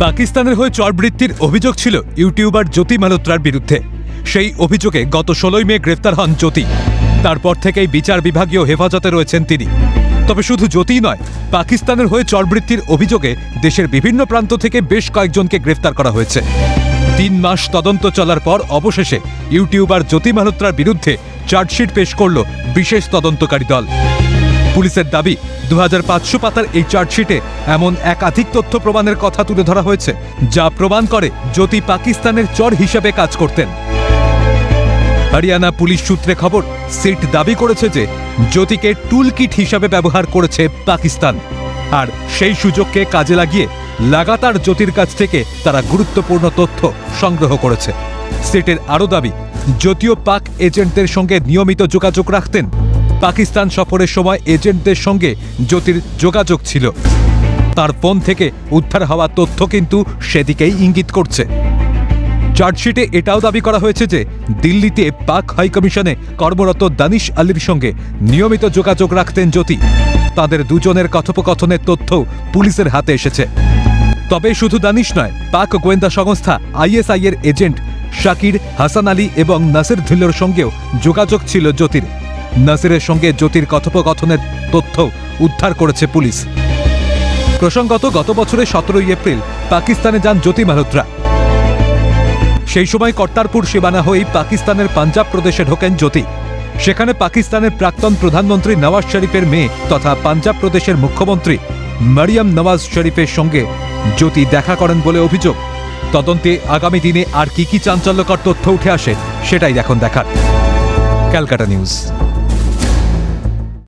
পাকিস্তানের হয়ে চরবৃত্তির অভিযোগ ছিল ইউটিউবার জ্যোতি মালহোত্রার বিরুদ্ধে। সেই অভিযোগে গত 16 মে গ্রেফতার হন জ্যোতি। তারপর থেকেই বিচার বিভাগীয় হেফাজতে রয়েছেন তিনি। তবে শুধু জ্যোতি নয়, পাকিস্তানের হয়ে চরবৃত্তির অভিযোগে দেশের বিভিন্ন প্রান্ত থেকে বেশ কয়েকজনকে গ্রেফতার করা হয়েছে। 3 মাস তদন্ত চলার পর অবশেষে ইউটিউবার জ্যোতি মালহোত্রার বিরুদ্ধে চার্জশিট পেশ করল বিশেষ তদন্তকারী দল। পুলিশের দাবি, 2500 পাতার এই চার্জশিটে এমন একাধিক তথ্য প্রমাণের কথা তুলে ধরা হয়েছে যা প্রমাণ করে জ্যোতি পাকিস্তানের চর হিসেবে কাজ করতেন। হরিয়ানা পুলিশ সূত্রে খবর, সিট দাবি করেছে যে জ্যোতিকে টুলকিট হিসাবে ব্যবহার করেছে পাকিস্তান, আর সেই সুযোগকে কাজে লাগিয়ে লাগাতার জ্যোতির কাছ থেকে তারা গুরুত্বপূর্ণ তথ্য সংগ্রহ করেছে। সিটের আরও দাবি, জ্যোতিও পাক এজেন্টদের সঙ্গে নিয়মিত যোগাযোগ রাখতেন। পাকিস্তান সফরের সময় এজেন্টদের সঙ্গে জ্যোতির যোগাযোগ ছিল। তার ফোন থেকে উদ্ধার হওয়া তথ্য কিন্তু সেদিকেই ইঙ্গিত করছে। চার্জশিটে এটাও দাবি করা হয়েছে যে দিল্লিতে পাক হাইকমিশনে কর্মরত দানিশ আলীর সঙ্গে নিয়মিত যোগাযোগ রাখতেন জ্যোতি। তাদের দুজনের কথোপকথনের তথ্য পুলিশের হাতে এসেছে। তবে শুধু দানিশ নয়, পাক গোয়েন্দা সংস্থা ISI এর এজেন্ট শাকির, হাসান আলী এবং নাসির ধিল্লোর সঙ্গেও যোগাযোগ ছিল জ্যোতির। নাসিরের সঙ্গে জ্যোতির কথোপকথনের তথ্য উদ্ধার করেছে পুলিশ। প্রসঙ্গত, গত বছরের 17 এপ্রিল পাকিস্তানে যান জ্যোতি মালহোত্রা। সেই সময় কর্তারপুর সীমানা হয়েই পাকিস্তানের পাঞ্জাব প্রদেশে ঢোকেন জ্যোতি। সেখানে পাকিস্তানের প্রাক্তন প্রধানমন্ত্রী নওয়াজ শরীফের মেয়ে তথা পাঞ্জাব প্রদেশের মুখ্যমন্ত্রী মারিয়াম নওয়াজ শরীফের সঙ্গে জ্যোতি দেখা করেন বলে অভিযোগ। তদন্তে আগামী দিনে আর কি চাঞ্চল্যকর তথ্য উঠে আসে সেটাই এখন দেখার। ক্যালকাটা নিউজ।